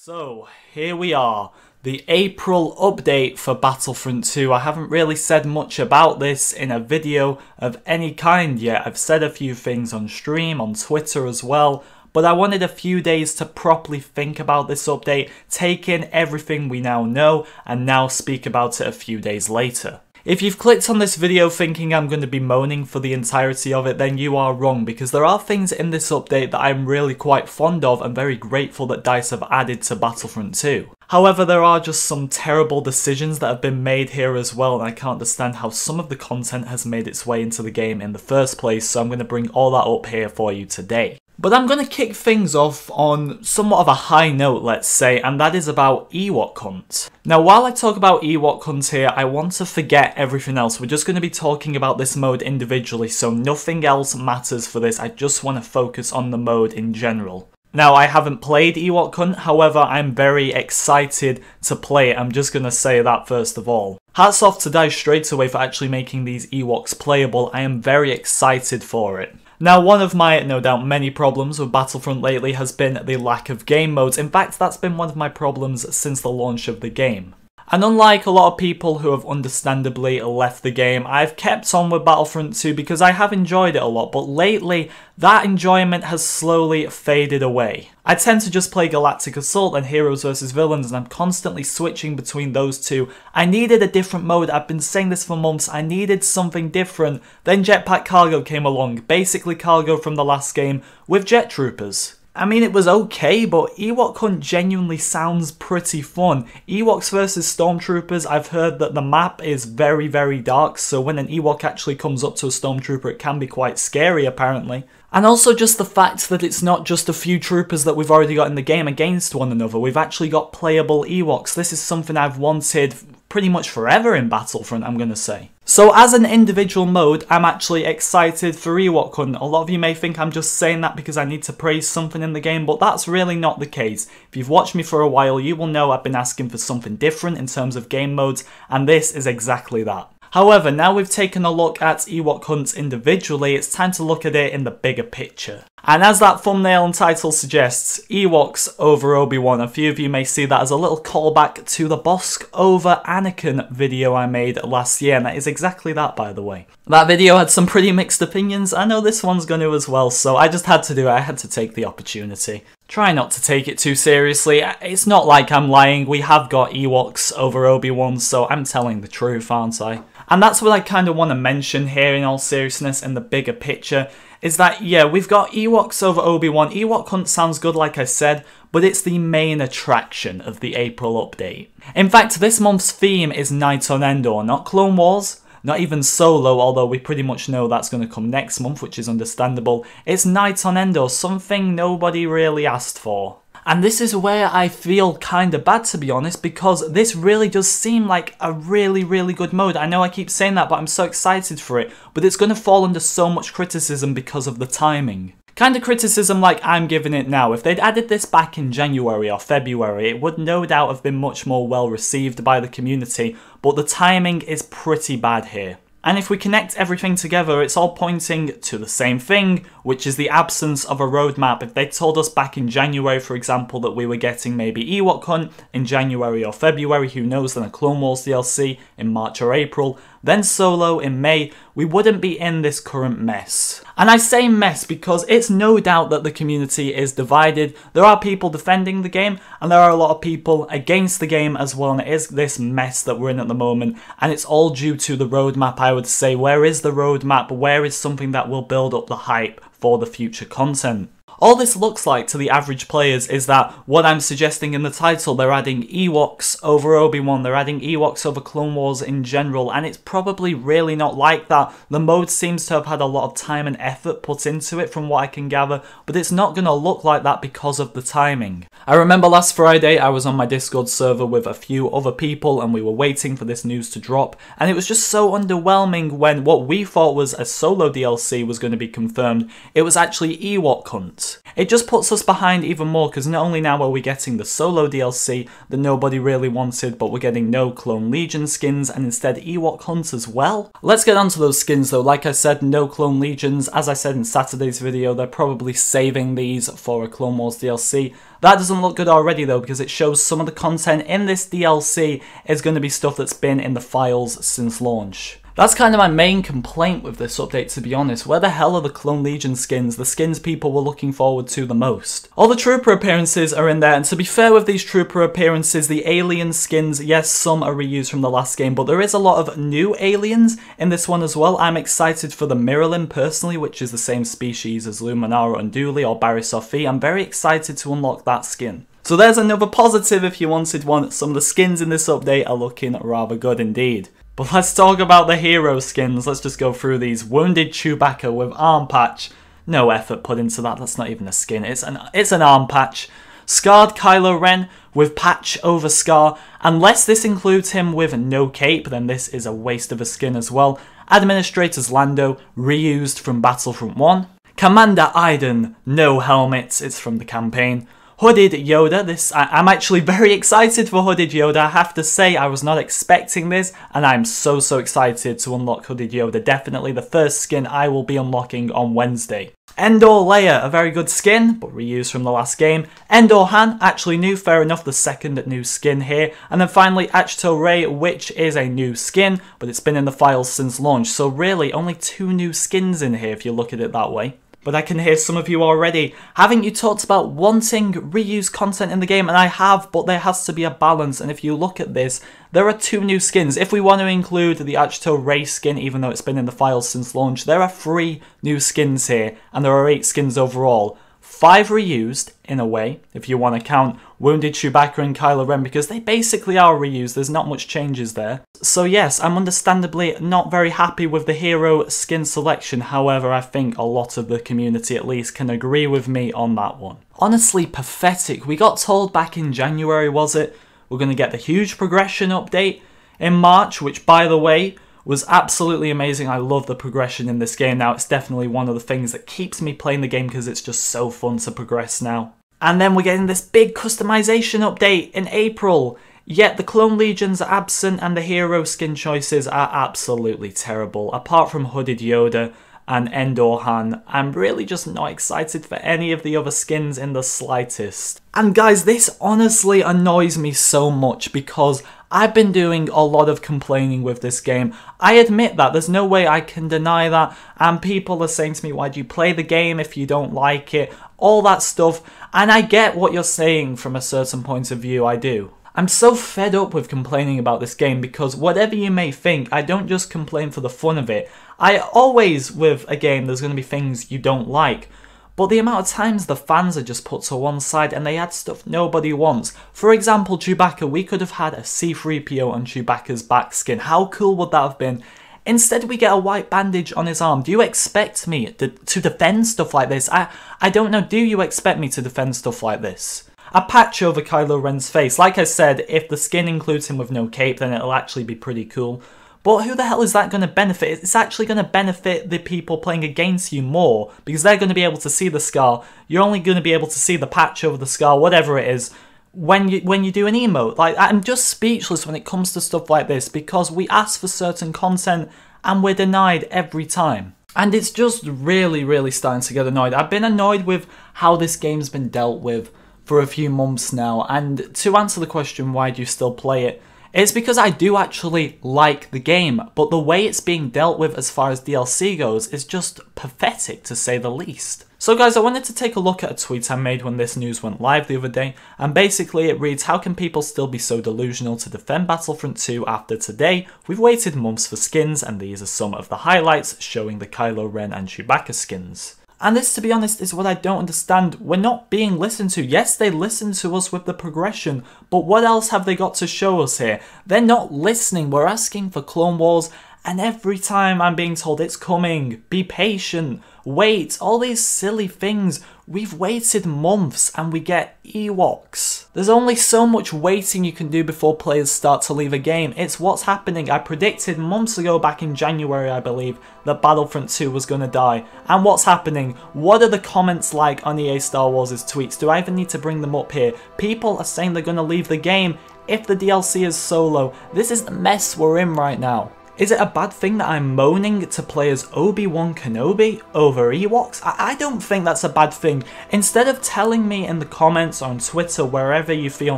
So, here we are, the April update for Battlefront 2. I haven't really said much about this in a video of any kind yet. I've said a few things on stream, on Twitter as well, but I wanted a few days to properly think about this update, take in everything we now know, and now speak about it a few days later. If you've clicked on this video thinking I'm going to be moaning for the entirety of it, then you are wrong, because there are things in this update that I'm really quite fond of and very grateful that DICE have added to Battlefront 2. However, there are just some terrible decisions that have been made here as well, and I can't understand how some of the content has made its way into the game in the first place, so I'm going to bring all that up here for you today. But I'm going to kick things off on somewhat of a high note, let's say, and that is about EWOK Hunt. Now, while I talk about EWOK Hunt here, I want to forget everything else. We're just going to be talking about this mode individually, so nothing else matters for this. I just want to focus on the mode in general. Now, I haven't played EWOK Hunt, however, I'm very excited to play it. I'm just going to say that first of all. Hats off to DICE straight away for actually making these Ewoks playable. I am very excited for it. Now, one of my, no doubt, many problems with Battlefront lately has been the lack of game modes. In fact, that's been one of my problems since the launch of the game. And unlike a lot of people who have understandably left the game, I've kept on with Battlefront 2 because I have enjoyed it a lot, but lately, that enjoyment has slowly faded away. I tend to just play Galactic Assault and Heroes vs Villains, and I'm constantly switching between those two. I needed a different mode. I've been saying this for months. I needed something different. Then Jetpack Cargo came along, basically cargo from the last game with jet troopers. I mean, it was okay, but EWOK Hunt genuinely sounds pretty fun. Ewoks versus Stormtroopers, I've heard that the map is very, very dark, so when an Ewok actually comes up to a Stormtrooper, it can be quite scary, apparently. And also just the fact that it's not just a few troopers that we've already got in the game against one another. We've actually got playable Ewoks. This is something I've wanted pretty much forever in Battlefront, I'm going to say. So as an individual mode, I'm actually excited for EWOK Hunt. A lot of you may think I'm just saying that because I need to praise something in the game, but that's really not the case. If you've watched me for a while, you will know I've been asking for something different in terms of game modes, and this is exactly that. However, now we've taken a look at EWOK Hunt individually, it's time to look at it in the bigger picture. And as that thumbnail and title suggests, Ewoks over Obi-Wan. A few of you may see that as a little callback to the Bosk over Anakin video I made last year, and that is exactly that, by the way. That video had some pretty mixed opinions. I know this one's going to as well, so I just had to do it. I had to take the opportunity. Try not to take it too seriously. It's not like I'm lying. We have got Ewoks over Obi-Wan, so I'm telling the truth, aren't I? And that's what I kind of want to mention here in all seriousness in the bigger picture, is that, yeah, we've got Ewoks over Obi-Wan. EWOK Hunt sounds good, like I said, but it's the main attraction of the April update. In fact, this month's theme is Night on Endor, not Clone Wars, not even Solo, although we pretty much know that's going to come next month, which is understandable. It's Night on Endor, something nobody really asked for. And this is where I feel kinda bad, to be honest, because this really does seem like a really, really good mode. I know I keep saying that, but I'm so excited for it. But it's going to fall under so much criticism because of the timing. Kinda criticism like I'm giving it now. If they'd added this back in January or February, it would no doubt have been much more well received by the community, but the timing is pretty bad here. And if we connect everything together, it's all pointing to the same thing, which is the absence of a roadmap. If they told us back in January, for example, that we were getting maybe EWOK Hunt in January or February, who knows, then a Clone Wars DLC in March or April, then Solo in May, we wouldn't be in this current mess. And I say mess because it's no doubt that the community is divided. There are people defending the game, and there are a lot of people against the game as well, and it is this mess that we're in at the moment, and it's all due to the roadmap, I would say. Where is the roadmap? Where is something that will build up the hype for the future content? All this looks like to the average players is that what I'm suggesting in the title, they're adding Ewoks over Obi-Wan, they're adding Ewoks over Clone Wars in general, and it's probably really not like that. The mode seems to have had a lot of time and effort put into it from what I can gather, but it's not going to look like that because of the timing. I remember last Friday I was on my Discord server with a few other people and we were waiting for this news to drop, and it was just so underwhelming when what we thought was a Solo DLC was going to be confirmed. It was actually EWOK Hunt. out. It just puts us behind even more because not only now are we getting the solo DLC that nobody really wanted, but we're getting no Clone Legion skins and instead Ewok Hunt as well. Let's get onto those skins though. Like I said, no Clone Legions. As I said in Saturday's video, they're probably saving these for a Clone Wars DLC. That doesn't look good already though, because it shows some of the content in this DLC is going to be stuff that's been in the files since launch. That's kind of my main complaint with this update, to be honest. Where the hell are the Clone Legion skins, the skins people were looking forward to the most? All the Trooper appearances are in there, and to be fair with these Trooper appearances, the alien skins, yes, some are reused from the last game, but there is a lot of new aliens in this one as well. I'm excited for the Mirrolin personally, which is the same species as Luminara Unduli or Barry Sophie. I'm very excited to unlock that skin. So there's another positive if you wanted one. Some of the skins in this update are looking rather good indeed. But let's talk about the hero skins. Let's just go through these. Wounded Chewbacca with arm patch. No effort put into that. That's not even a skin. It's an arm patch. Scarred Kylo Ren with patch over scar. Unless this includes him with no cape, then this is a waste of a skin as well. Administrator's Lando, reused from Battlefront 1. Commander Iden, no helmet. It's from the campaign. Hooded Yoda, I'm actually very excited for Hooded Yoda. I have to say, I was not expecting this, and I'm so excited to unlock Hooded Yoda. Definitely the first skin I will be unlocking on Wednesday. Endor Leia, a very good skin, but reused from the last game. Endor Han, actually new, fair enough, the second new skin here. And then finally, Achto Rey, which is a new skin, but it's been in the files since launch. So really, only 2 new skins in here if you look at it that way. But I can hear some of you already. Haven't you talked about wanting reused content in the game? And I have, but there has to be a balance. And if you look at this, there are 2 new skins. If we want to include the Achto Rey skin, even though it's been in the files since launch, there are 3 new skins here. And there are 8 skins overall. 5 reused, in a way, if you want to count Wounded Chewbacca and Kylo Ren, because they basically are reused, there's not much changes there. So yes, I'm understandably not very happy with the hero skin selection, however I think a lot of the community at least can agree with me on that one. Honestly pathetic. We got told back in January, was it, we're going to get the huge progression update in March, which by the way, was absolutely amazing. I love the progression in this game now. It's definitely one of the things that keeps me playing the game because it's just so fun to progress now. And then we're getting this big customization update in April. Yet the Clone Legions are absent and the hero skin choices are absolutely terrible. Apart from Hooded Yoda and Endor Han, I'm really just not excited for any of the other skins in the slightest. And guys, this honestly annoys me so much because I've been doing a lot of complaining with this game. I admit that, there's no way I can deny that, and people are saying to me, why do you play the game if you don't like it? All that stuff, and I get what you're saying from a certain point of view, I do. I'm so fed up with complaining about this game because whatever you may think, I don't just complain for the fun of it. I always, with a game, there's going to be things you don't like. But the amount of times the fans are just put to one side and they add stuff nobody wants. For example, Chewbacca, we could have had a C-3PO on Chewbacca's back skin. How cool would that have been? Instead we get a white bandage on his arm. Do you expect me to defend stuff like this? I don't know, do you expect me to defend stuff like this? A patch over Kylo Ren's face. Like I said, if the skin includes him with no cape, then it'll actually be pretty cool. But who the hell is that going to benefit? It's actually going to benefit the people playing against you more, because they're going to be able to see the scar. You're only going to be able to see the patch over the scar, whatever it is, when you do an emote. Like, I'm just speechless when it comes to stuff like this, because we ask for certain content and we're denied every time. And it's just really starting to get annoyed. I've been annoyed with how this game's been dealt with for a few months now, and to answer the question, why do you still play it? It's because I do actually like the game, but the way it's being dealt with as far as DLC goes is just pathetic, to say the least. So guys, I wanted to take a look at a tweet I made when this news went live the other day, and basically it reads, how can people still be so delusional to defend Battlefront 2 after today? We've waited months for skins, and these are some of the highlights showing the Kylo Ren and Chewbacca skins. And this, to be honest, is what I don't understand. We're not being listened to. Yes, they listen to us with the progression, but what else have they got to show us here? They're not listening. We're asking for Clone Wars, and every time I'm being told it's coming, be patient, wait, all these silly things. We've waited months and we get EWOKS. There's only so much waiting you can do before players start to leave a game. It's what's happening. I predicted months ago, back in January I believe, that Battlefront 2 was going to die. And what's happening? What are the comments like on EA Star Wars' tweets? Do I even need to bring them up here? People are saying they're going to leave the game if the DLC is solo. This is the mess we're in right now. Is it a bad thing that I'm moaning to players Obi-Wan Kenobi over EWOKS? I don't think that's a bad thing. Instead of telling me in the comments or on Twitter, wherever you feel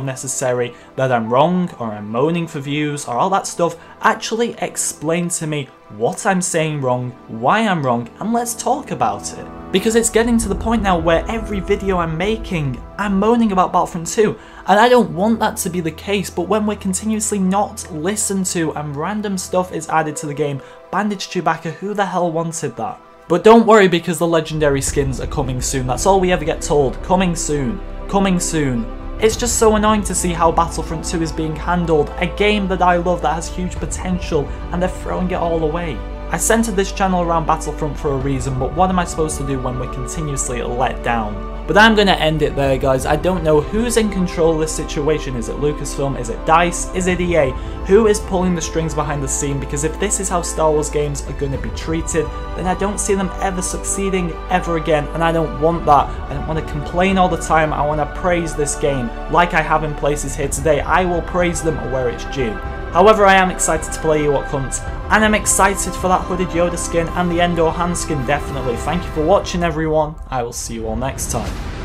necessary, that I'm wrong or I'm moaning for views or all that stuff, actually explain to me what I'm saying wrong, why I'm wrong, and let's talk about it. Because it's getting to the point now where every video I'm making, I'm moaning about Battlefront 2. And I don't want that to be the case, but when we're continuously not listened to and random stuff is added to the game, Bandage Chewbacca, who the hell wanted that? But don't worry, because the legendary skins are coming soon. That's all we ever get told. Coming soon. Coming soon. It's just so annoying to see how Battlefront 2 is being handled, a game that I love that has huge potential, and they're throwing it all away. I centered this channel around Battlefront for a reason, but what am I supposed to do when we're continuously let down? But I'm going to end it there, guys. I don't know who's in control of this situation. Is it Lucasfilm? Is it DICE? Is it EA? Who is pulling the strings behind the scene? Because if this is how Star Wars games are going to be treated, then I don't see them ever succeeding ever again, and I don't want that. I don't want to complain all the time. I want to praise this game like I have in places here today. I will praise them where it's due. However, I am excited to play Ewok Hunt, and I'm excited for that hooded Yoda skin and the Endor hand skin, definitely. Thank you for watching, everyone. I will see you all next time.